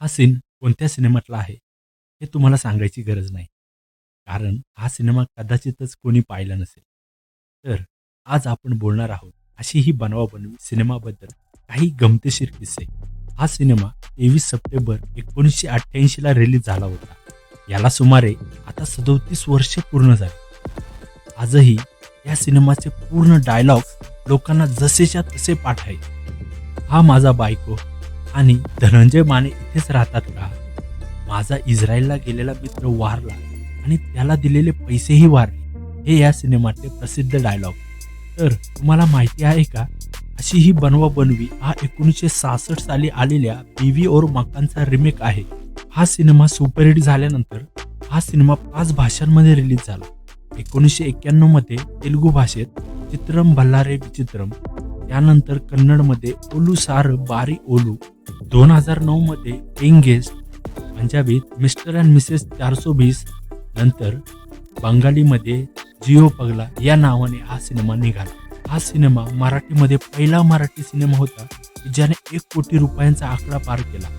हा सीन कोणत्या सिनेमातला आहे, हे तुम्हाला सांगायची गरज नाही. कारण हा सिनेमा कदाचितच कोणी पाहिला नसेल. तर आज आपण बोलणार आहोत अशी ही बनवाबनवी सिनेमाबद्दल काही गमतीशीर किस्से. हा सिनेमा 23 सप्टेंबर 1988 ला रिलीज झाला होता. याला सुमारे आता 37 वर्षे पूर्ण झाली. आजही या सिनेमाचे पूर्ण डायलॉग्स लोकांना जसेच्या तसे पाठ आहेत. हा माझा बायको आणि धनंजय माने इथेच राहतात का? माझा इस्रायलला गेलेला मित्र वारला आणि त्याला दिलेले पैसेही वारले. हे या सिनेमातले प्रसिद्ध डायलॉग. तर तुम्हाला माहिती आहे का? अशी ही बनवा-बनवी हा 1966 साली आलेल्या बीवी और मकानचा रिमेक आहे. हा सिनेमा सुपरहिट झाल्यानंतर हा सिनेमा 5 भाषांमध्ये रिलीज झाला. 1991 मध्ये तेलुगू भाषेत चित्रम बल्लारे विचित्रम, त्यानंतर कन्नडमध्ये ओलू सार बारी ओलू, 2009 मध्ये एंगेज, पंजाबीत मिस्टर अँड मिसेस 420, नंतर बंगालीमध्ये जिओ पगला या नावाने हा सिनेमा निघाला. हा सिनेमा मराठीमध्ये पहिला मराठी सिनेमा होता की ज्याने 1 कोटी रुपयांचा आकडा पार केला.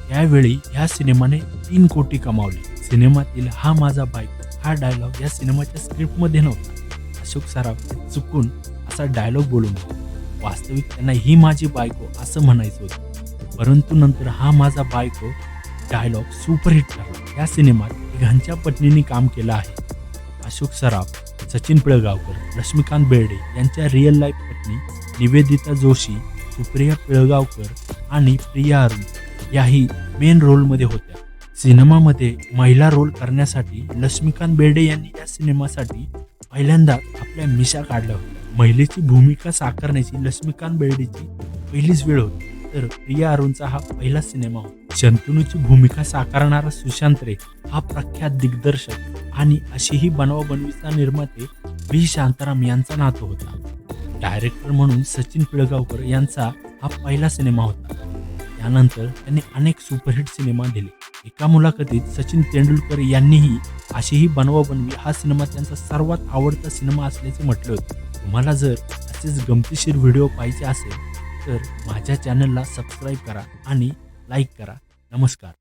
त्यावेळी ह्या सिनेमाने 3 कोटी कमावले. सिनेमातील हा माझा बायको हा डायलॉग या सिनेमाच्या स्क्रिप्टमध्ये नव्हता. अशोक सराफ चुकून असा डायलॉग बोलून होते. वास्तविक त्यांना ही माझी बायको असं म्हणायचं होतं. परंतु नंतर हा माझा बायको डायलॉग सुपरहिट ठरला. या सिनेमात तिघांच्या पत्नींनी काम केलं आहे. अशोक सराफ, सचिन पिळगावकर, लक्ष्मीकांत बेर्डे यांच्या रिअल लाईफ पत्नी निवेदिता जोशी, सुप्रिया पिळगावकर आणि प्रिया अरुण याही मेन रोलमध्ये होत्या. सिनेमामध्ये महिला रोल करण्यासाठी लक्ष्मीकांत बेर्डे यांनी या सिनेमासाठी पहिल्यांदा आपल्या मिशा काढल्या होत्या. महिलेची भूमिका साकारण्याची लक्ष्मीकांत बेर्डेची पहिलीच वेळ होती. तर प्रिया अरुणचा हा पहिला सिनेमा होता. शंतनूची भूमिका साकारणारा सुशांत रे हा प्रख्यात दिग्दर्शक आणि अशीही बनवा-बनवीचा निर्माते व्ही शांताराम यांचा नातू होता. डायरेक्टर म्हणून सचिन पिळगावकर यांचा हा पहिला सिनेमा होता. त्यानंतर त्यांनी अनेक सुपरहिट सिनेमा दिले. एका मुलाखतीत सचिन तेंडुलकर यांनीही अशीही बनवा-बनवी हा सिनेमा त्यांचा सर्वात आवडता सिनेमा असल्याचे म्हटले होते. तुम्हाला जर असेच गमतीशीर व्हिडिओ पाहिजे असेल तर माझ्या चॅनलला सबस्क्राईब करा आणि लाईक करा. नमस्कार.